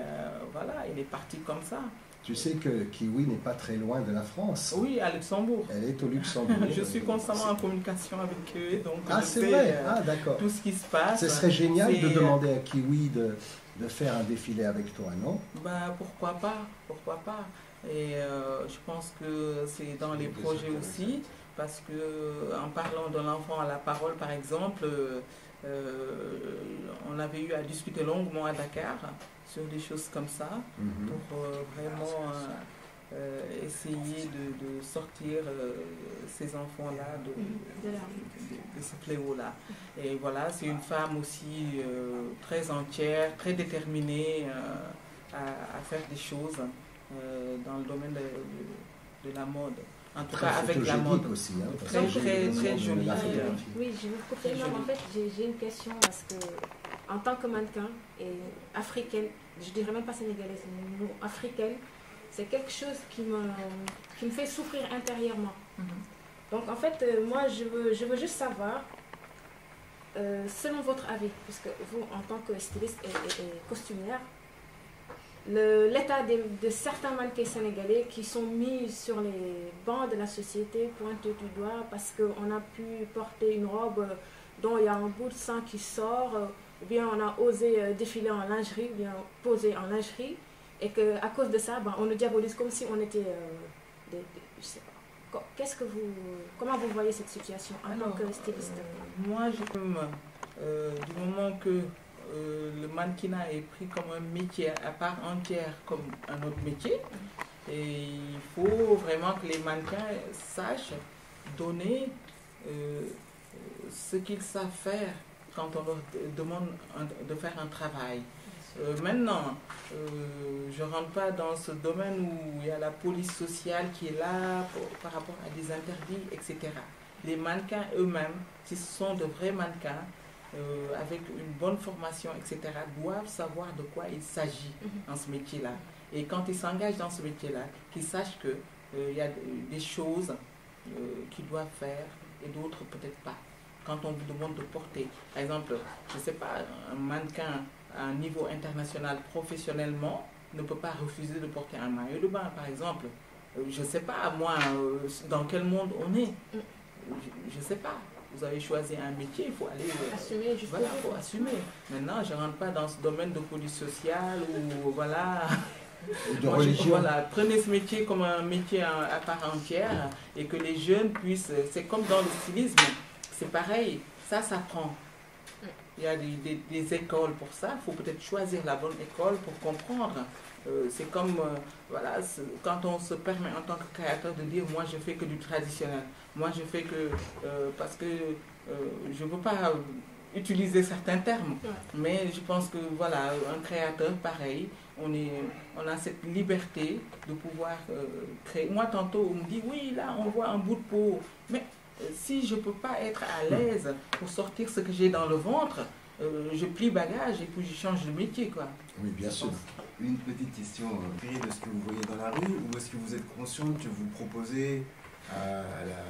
voilà, elle est partie comme ça. Tu sais que Kiwi n'est pas très loin de la France. Oui, à Luxembourg. Elle est au Luxembourg. Je suis constamment en communication avec eux, donc je c'est sais vrai. D'accord. tout ce qui se passe. Ce serait génial de demander à Kiwi de faire un défilé avec toi, non? Ben, pourquoi pas. Et je pense que c'est dans les projets aussi, parce que en parlant de l'enfant à la parole, par exemple, on avait eu à discuter longuement à Dakar sur des choses comme ça, pour vraiment essayer de sortir ces enfants-là de ce fléau-là. Et voilà, c'est une femme aussi très entière, très déterminée à faire des choses dans le domaine de la mode. En tout cas, avec la mode aussi. Hein, très jolie. Oui, je vous coupe. En fait, j'ai une question parce que, en tant que mannequin et africaine, je dirais même pas sénégalaise, mais africaine, c'est quelque chose qui me fait souffrir intérieurement. Donc, en fait, moi, je veux juste savoir, selon votre avis, puisque vous, en tant que styliste et costumière, l'état de certains mannequins sénégalais qui sont mis sur les bancs de la société, pointés du doigt, parce qu'on a pu porter une robe dont il y a un bout de sang qui sort, ou bien on a osé défiler en lingerie, ou bien poser en lingerie, et qu'à cause de ça, on nous diabolise comme si on était je sais pas. Comment vous voyez cette situation en tant que styliste? Moi, j'aime du moment que le mannequinat est pris comme un métier à part entière, comme un autre métier. Et il faut vraiment que les mannequins sachent donner ce qu'ils savent faire quand on leur demande de faire un travail. Maintenant, je ne rentre pas dans ce domaine où il y a la police sociale qui est là par rapport à des interdits, etc. Les mannequins eux-mêmes, si ce sont de vrais mannequins, avec une bonne formation, etc., doivent savoir de quoi il s'agit dans ce métier-là. Et quand ils s'engagent dans ce métier-là, qu'ils sachent qu'il y a des choses qu'ils doivent faire et d'autres peut-être pas. Quand on vous demande de porter, par exemple, je ne sais pas, un mannequin à un niveau international professionnellement ne peut pas refuser de porter un maillot de bain, par exemple. Je ne sais pas, moi, dans quel monde on est. Je ne sais pas. Vous avez choisi un métier, il faut aller assumer. Voilà, il faut assumer. Maintenant, je ne rentre pas dans ce domaine de police sociale ou voilà. De religion. Voilà, prenez ce métier comme un métier à part entière et que les jeunes puissent. C'est comme dans le stylisme, c'est pareil, ça s'apprend. il y a des écoles pour ça. Il faut peut-être choisir la bonne école pour comprendre. C'est comme, voilà, quand on se permet en tant que créateur de dire, moi je fais que du traditionnel. Moi je fais que, parce que je ne veux pas utiliser certains termes, mais je pense que, voilà, un créateur pareil, on a cette liberté de pouvoir créer. Moi tantôt on me dit, oui là on voit un bout de peau, mais si je ne peux pas être à l'aise pour sortir ce que j'ai dans le ventre, je plie bagage et puis je change de métier, quoi. Oui, bien sûr. Une petite question, de ce que vous voyez dans la rue, ou est-ce que vous êtes consciente que vous proposez à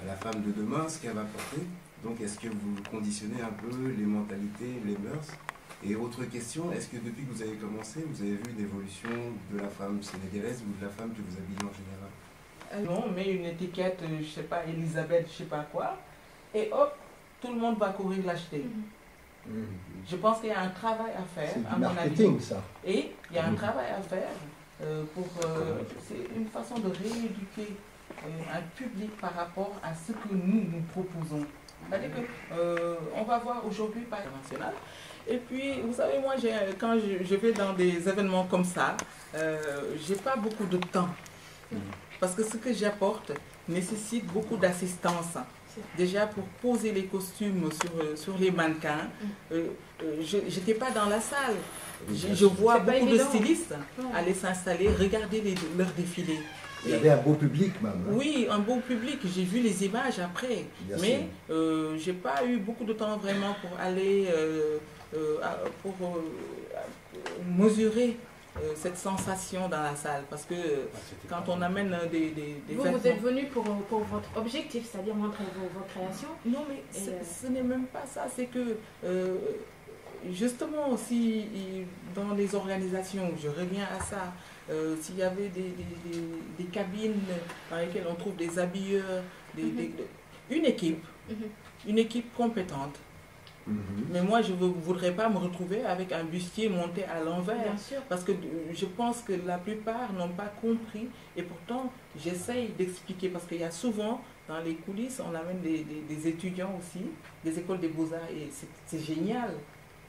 la femme de demain ce qu'elle va porter? Donc est-ce que vous conditionnez un peu les mentalités, les mœurs? Et autre question, est-ce que depuis que vous avez commencé, vous avez vu une évolution de la femme sénégalaise ou de la femme que vous habillez en général? Non, on met une étiquette, je sais pas, Elisabeth, je sais pas quoi, et hop, tout le monde va courir l'acheter. Je pense qu'il y a un travail à faire, C'est à du mon avis. marketing, ça. Et il y a un travail à faire pour... c'est une façon de rééduquer un public par rapport à ce que nous proposons. C'est-à-dire qu'on va voir aujourd'hui par international. Et puis, vous savez, moi, quand je vais dans des événements comme ça, j'ai pas beaucoup de temps. Parce que ce que j'apporte nécessite beaucoup d'assistance. Déjà pour poser les costumes sur les mannequins, je n'étais pas dans la salle. Je vois beaucoup de stylistes aller s'installer, regarder leurs défilés. Il y avait un beau public même. Hein. Oui, un beau public. J'ai vu les images après. Bien mais je n'ai pas eu beaucoup de temps vraiment pour aller, mesurer cette sensation dans la salle, parce que quand on amène des vous êtes venu pour votre objectif, c'est-à-dire montrer vos créations. Non, mais ce n'est même pas ça, c'est que justement aussi dans les organisations, je reviens à ça, s'il y avait des cabines dans lesquelles on trouve des habilleurs, une équipe compétente. Mais moi, je ne voudrais pas me retrouver avec un bustier monté à l'envers. Parce que je pense que la plupart n'ont pas compris. Et pourtant, j'essaye d'expliquer. Parce qu'il y a souvent, dans les coulisses, on amène des étudiants aussi, des écoles des beaux-arts. Et c'est génial.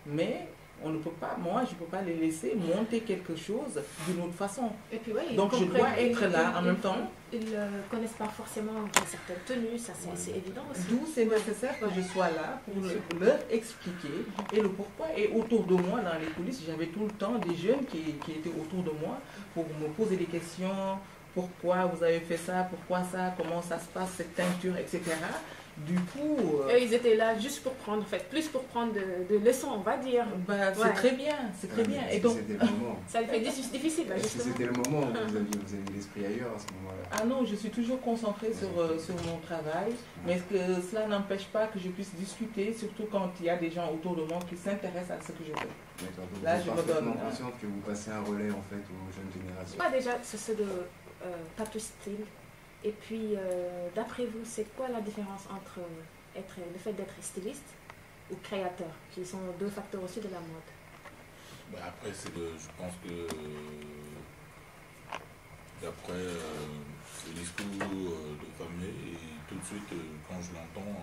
Mais on ne peut pas, moi, je ne peux pas les laisser monter quelque chose d'une autre façon. Et puis, oui, donc, je dois être là en même temps. Ils ne connaissent pas forcément certaines tenues, ça c'est évident aussi. D'où c'est nécessaire que je sois là pour leur expliquer et le pourquoi. Et autour de moi, dans les coulisses, j'avais tout le temps des jeunes qui étaient autour de moi pour me poser des questions. Pourquoi vous avez fait ça? Pourquoi ça? Comment ça se passe, cette teinture, etc. Du coup... ils étaient là juste pour prendre, en fait, plus pour prendre de leçons, on va dire. Bah, c'est très bien, c'est très bien. Et donc, ça le fait difficile, là, justement. C'était le moment où vous avez l'esprit ailleurs à ce moment-là? Ah non, je suis toujours concentrée sur mon travail, mais cela n'empêche pas que je puisse discuter, surtout quand il y a des gens autour de moi qui s'intéressent à ce que je fais. D'accord, donc là, vous êtes parfaitement consciente que vous passez un relais, en fait, aux jeunes générations. Déjà, c'est ce de tattoo style. Et puis, d'après vous, c'est quoi la différence entre le fait d'être styliste ou créateur, qui sont deux facteurs aussi de la mode? Bah après, je pense que d'après le discours de Famé, et tout de suite, quand je l'entends,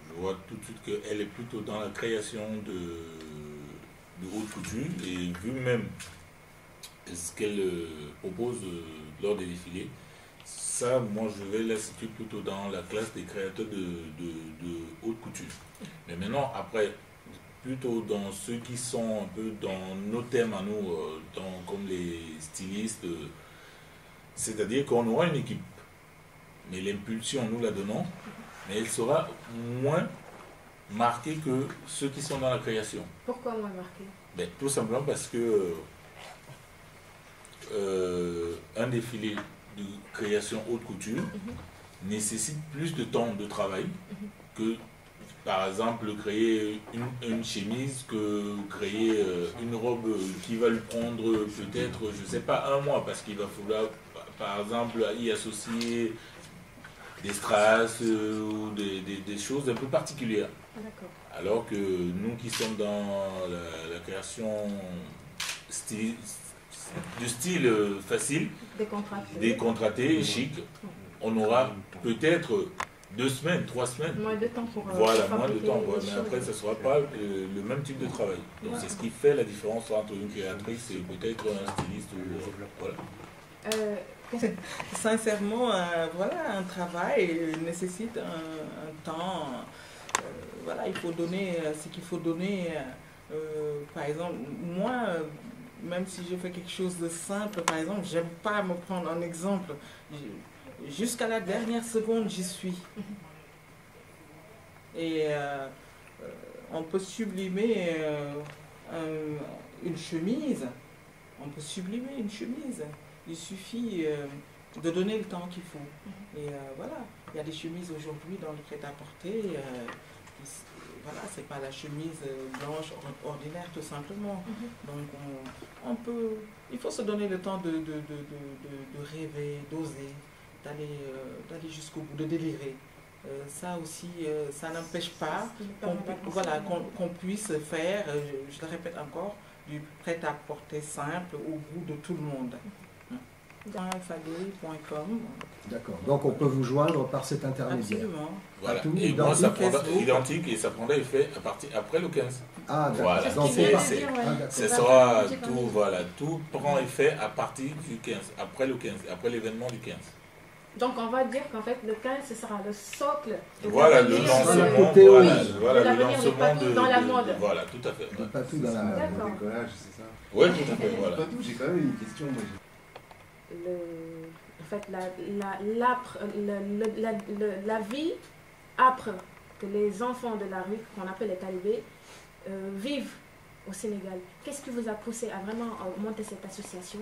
je vois tout de suite qu'elle est plutôt dans la création de haute couture, et vu même ce qu'elle propose lors des défilés, ça, moi, je vais la situer plutôt dans la classe des créateurs de haute couture. Mais maintenant, après, plutôt dans ceux qui sont un peu dans nos thèmes à nous, comme les stylistes, c'est-à-dire qu'on aura une équipe, mais l'impulsion, nous la donnons, mais elle sera moins marquée que ceux qui sont dans la création. Pourquoi moins marquée? Ben, tout simplement parce que un défilé de création haute couture nécessite plus de temps de travail que, par exemple, créer une chemise, que créer une robe qui va lui prendre peut-être, je ne sais pas, un mois, parce qu'il va falloir, par exemple, y associer des strass ou des choses un peu particulières. Alors que nous qui sommes dans la création de style facile, décontracté, chic, on aura peut-être 2 semaines, 3 semaines. Moins de temps pour voilà, moins de temps. les Mais choses. après, ce ne sera pas le même type de travail. Donc c'est ce qui fait la différence entre une créatrice et peut-être un styliste. Voilà. Sincèrement, voilà, un travail nécessite un temps. Voilà, il faut donner ce qu'il faut donner. Par exemple, moi, même si je fais quelque chose de simple, par exemple, j'aime pas me prendre un exemple. Jusqu'à la dernière seconde, j'y suis. Et on peut sublimer une chemise. On peut sublimer une chemise. Il suffit de donner le temps qu'il faut. Et voilà, il y a des chemises aujourd'hui dans le prêt-à-porter. Voilà, c'est pas la chemise blanche ordinaire tout simplement. Donc il faut se donner le temps de rêver, d'oser, d'aller jusqu'au bout, de délirer. Ça aussi, ça n'empêche pas qu'on puisse faire, je le répète encore, du prêt-à-porter simple au goût de tout le monde. Fagui.com. D'accord. Donc on peut vous joindre par cet intermédiaire. Absolument. Voilà. Tout Et moi, ça prendra Facebook. identique et ça prendra effet après le 15. Ah, d'accord. Voilà. Donc, C'est c'est ce pas- qu'il vient de dire, ouais. Ah, d'accord. Ce sera tout, voilà, tout prend effet à partir du 15, après le 15, après l'événement du 15. Donc on va dire qu'en fait le 15 ce sera le socle. de Voilà le l'avenir lancement, côté voilà, oui. voilà, De le l'avenir n'est pas lancement tout dans la mode. Voilà, tout à fait. de- pas tout dans la mode. D'accord. Mon décollage, c'est ça. Oui, tout à fait, voilà. Pas tout, j'ai quand même une question. Moi, En fait, la vie âpre que les enfants de la rue, qu'on appelle les talibés, vivent au Sénégal. Qu'est-ce qui vous a poussé à vraiment monter cette association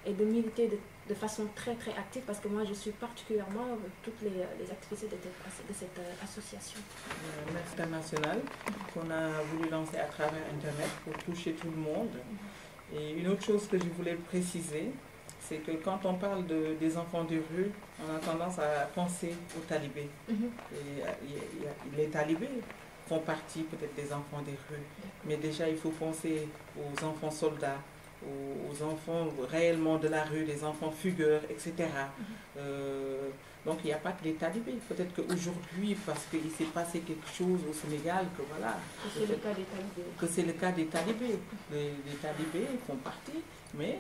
et de militer de façon très très active? Parce que moi je suis particulièrement toutes les activités de cette association. International qu'on a voulu lancer à travers Internet pour toucher tout le monde. Et une autre chose que je voulais préciser, c'est que quand on parle des enfants de rue, on a tendance à penser aux talibés. Et les talibés font partie peut-être des enfants des rues, mais déjà il faut penser aux enfants soldats, aux enfants réellement de la rue, des enfants fugueurs, etc. Donc il n'y a pas que les talibés. Peut-être qu'aujourd'hui, parce qu'il s'est passé quelque chose au Sénégal, que voilà, C'est le cas des talibés. que c'est le cas des talibés. Les talibés font partie, mais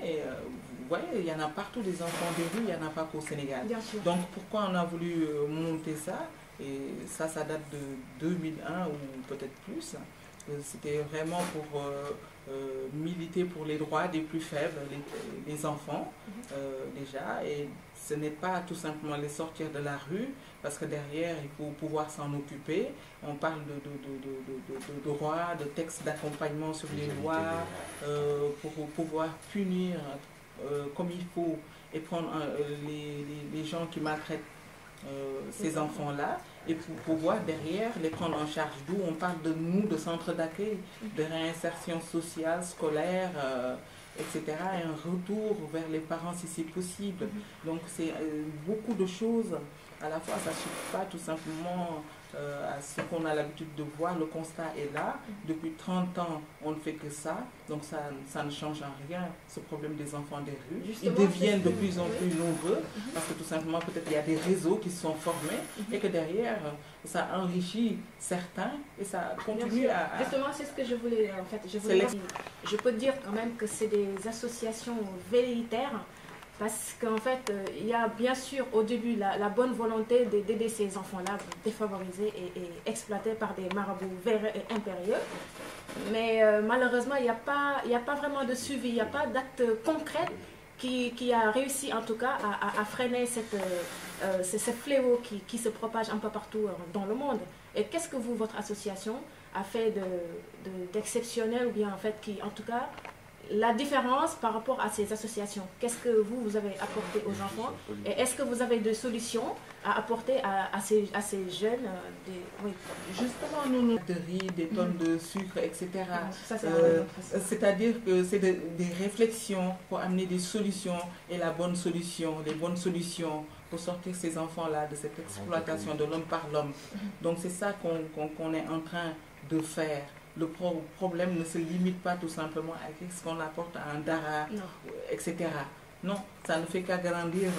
vous voyez, il y en a partout des enfants de rue, il n'y en a pas qu'au Sénégal. Bien sûr. Donc pourquoi on a voulu monter ça? Et ça date de 2001 ou peut-être plus. C'était vraiment pour militer pour les droits des plus faibles, les enfants déjà. Et ce n'est pas tout simplement les sortir de la rue, parce que derrière, il faut pouvoir s'en occuper. On parle de droits, de textes d'accompagnement sur les lois, pour pouvoir punir comme il faut et prendre les gens qui maltraitent ces enfants-là, et pour pouvoir derrière les prendre en charge. D'où on parle de nous, de centres d'accueil, de réinsertion sociale, scolaire, etc. Et un retour vers les parents si c'est possible. Donc c'est beaucoup de choses. À la fois, ça ne suffit pas tout simplement à ce qu'on a l'habitude de voir. Le constat est là. Depuis 30 ans, on ne fait que ça. Donc ça ne change en rien, ce problème des enfants des rues. Justement, Ils deviennent de c'est- plus en plus nombreux parce que tout simplement, peut-être il y a des réseaux qui se sont formés et que derrière, ça enrichit certains et ça continue à... Justement, c'est ce que je voulais, en fait, C'est je peux dire quand même que c'est des associations velléitaires, parce qu'en fait, il y a bien sûr au début la bonne volonté d'aider ces enfants-là défavorisés et exploités par des marabouts véreux et impérieux, mais malheureusement, il n'y a pas vraiment de suivi, il n'y a pas d'acte concret qui a réussi en tout cas à freiner ce fléau qui se propage un peu partout dans le monde. Et qu'est-ce que votre association a fait d'exceptionnel, ou bien en fait qui, en tout cas, la différence par rapport à ces associations? Qu'est-ce que vous avez apporté aux enfants? Et est-ce que vous avez des solutions à apporter à ces jeunes oui. Justement, nous, de riz, des tonnes de sucre, etc. Ça, c'est C'est-à-dire que c'est des réflexions pour amener des solutions et la bonne solution, les bonnes solutions pour sortir ces enfants-là de cette exploitation de l'homme par l'homme. Donc c'est ça qu'on est en train de faire. Le problème ne se limite pas tout simplement à ce qu'on apporte à un dara, etc. Non, ça ne fait qu'agrandir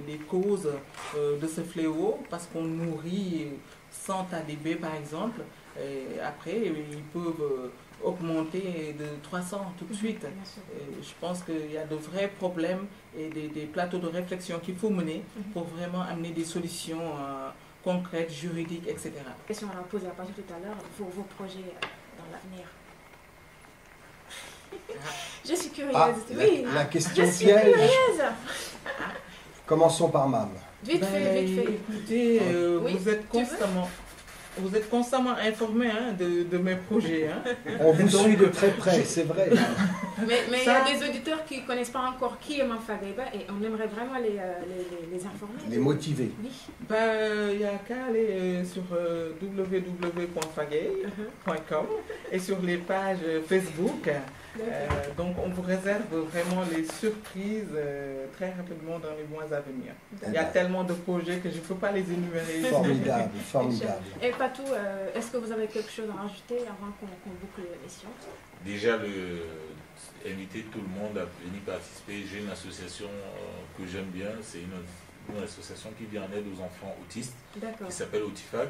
les causes de ce fléau parce qu'on nourrit 100 ADB par exemple. Et après, ils peuvent augmenter de 300 tout de suite. Je pense qu'il y a de vrais problèmes et des plateaux de réflexion qu'il faut mener pour vraiment amener des solutions concrètes, juridiques, etc. La question qu'on a posée à partir tout à l'heure, vos projets dans l'avenir. Je suis curieuse. Oui, la question je suis piège. curieuse. Commençons par Mam. Vite fait, vite fait. Écoutez, Oui, vous êtes constamment informé de mes projets. Hein. On vous suit de très près, c'est vrai. Mais il y a des auditeurs qui ne connaissent pas encore qui est Mamfagayba et on aimerait vraiment les informer. Les motiver. Oui. Il n'y a qu'à aller sur www.fagay.com et sur les pages Facebook. Donc on vous réserve vraiment les surprises très rapidement dans les mois à venir. Il y a tellement de projets que je ne peux pas les énumérer. Formidable, formidable. Et Patou, est-ce que vous avez quelque chose à rajouter avant qu'on boucle l'émission? Déjà, inviter tout le monde à venir participer. J'ai une association que j'aime bien, c'est une association qui vient en aide aux enfants autistes, qui s'appelle Autifag.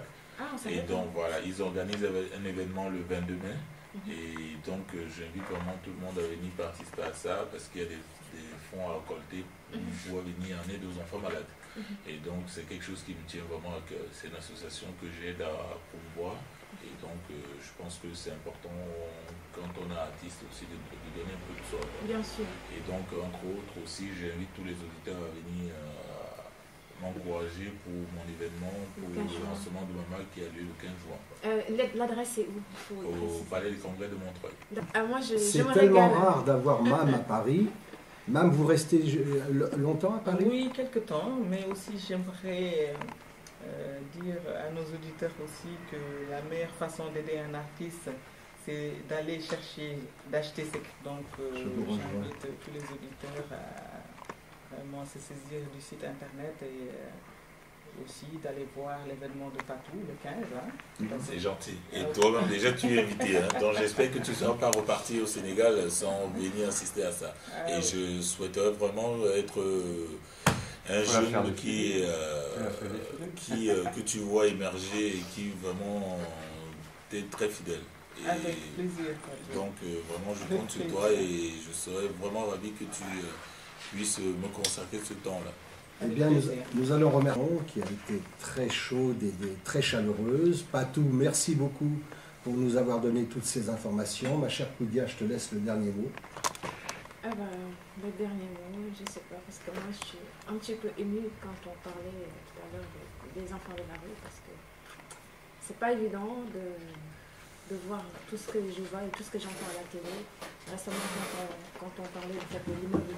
Et donc voilà, ils organisent un événement le 22 mai. Et donc j'invite vraiment tout le monde à venir participer à ça parce qu'il y a des fonds à récolter pour venir en aide aux enfants malades. Et donc c'est quelque chose qui me tient vraiment à cœur. C'est une association que j'aide à promouvoir. Et donc je pense que c'est important quand on est artiste aussi de donner un peu de soi. Bien sûr. Et donc entre autres aussi j'invite tous les auditeurs à venir m'encourager pour mon événement, pour le lancement de ma marque qui a lieu le 15 juin. L'adresse est où? Au Palais des Congrès de Montreuil. C'est tellement rare d'avoir Mam à Paris. Mam, vous restez longtemps à Paris? Oui, quelque temps, mais aussi j'aimerais dire à nos auditeurs aussi que la meilleure façon d'aider un artiste, c'est d'aller chercher, d'acheter ses... Donc j'invite tous les auditeurs à vraiment se saisir du site internet et aussi d'aller voir l'événement de Patou le 15. Hein. C'est gentil. Et toi-même, déjà, tu es invité. Hein. Donc, j'espère que tu ne seras pas reparti au Sénégal sans venir assister à ça. Et je souhaiterais vraiment être un jeune que tu vois émerger et qui vraiment t'es très fidèle. Et avec plaisir. Donc, vraiment, je compte sur toi et je serais vraiment ravi que tu puisses me consacrer ce temps-là. Eh bien, nous allons remercier qui a été très chaude et très chaleureuse. Patou, merci beaucoup pour nous avoir donné toutes ces informations. Ma chère Koudia, je te laisse le dernier mot. Le dernier mot, je ne sais pas, parce que moi je suis un petit peu émue quand on parlait tout à l'heure des enfants de la rue, parce que c'est pas évident de voir tout ce que je vois et tout ce que j'entends à la télé. Récemment, quand on parlait en fait, de l'immeuble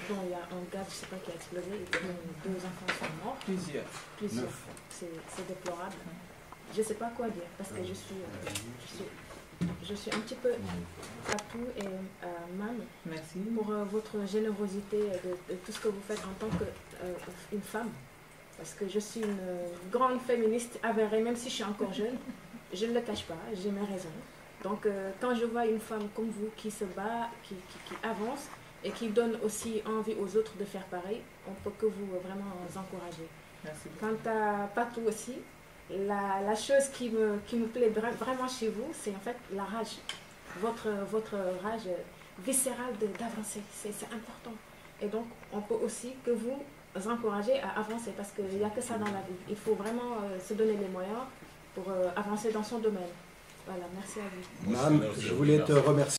dont il y a un gaz, je ne sais pas, qui a explosé et dont 2 enfants sont morts. Plusieurs. C'est déplorable. Je ne sais pas quoi dire parce que je suis un petit peu Patou et Mam. Merci. Pour votre générosité de tout ce que vous faites en tant qu'une femme. Parce que je suis une grande féministe avérée, même si je suis encore jeune. Je ne le cache pas, j'ai mes raisons. Donc quand je vois une femme comme vous qui se bat, qui avance et qui donne aussi envie aux autres de faire pareil, on ne peut que vous vraiment encourager. Merci. Quant à Patou aussi, la chose qui me plaît vraiment chez vous, c'est en fait la rage. Votre rage viscérale d'avancer, c'est important. Et donc on peut aussi que vous encourager à avancer parce qu'il n'y a que ça dans la vie. Il faut vraiment se donner les moyens pour avancer dans son domaine. Voilà, merci à vous. Mam, je voulais te remercier.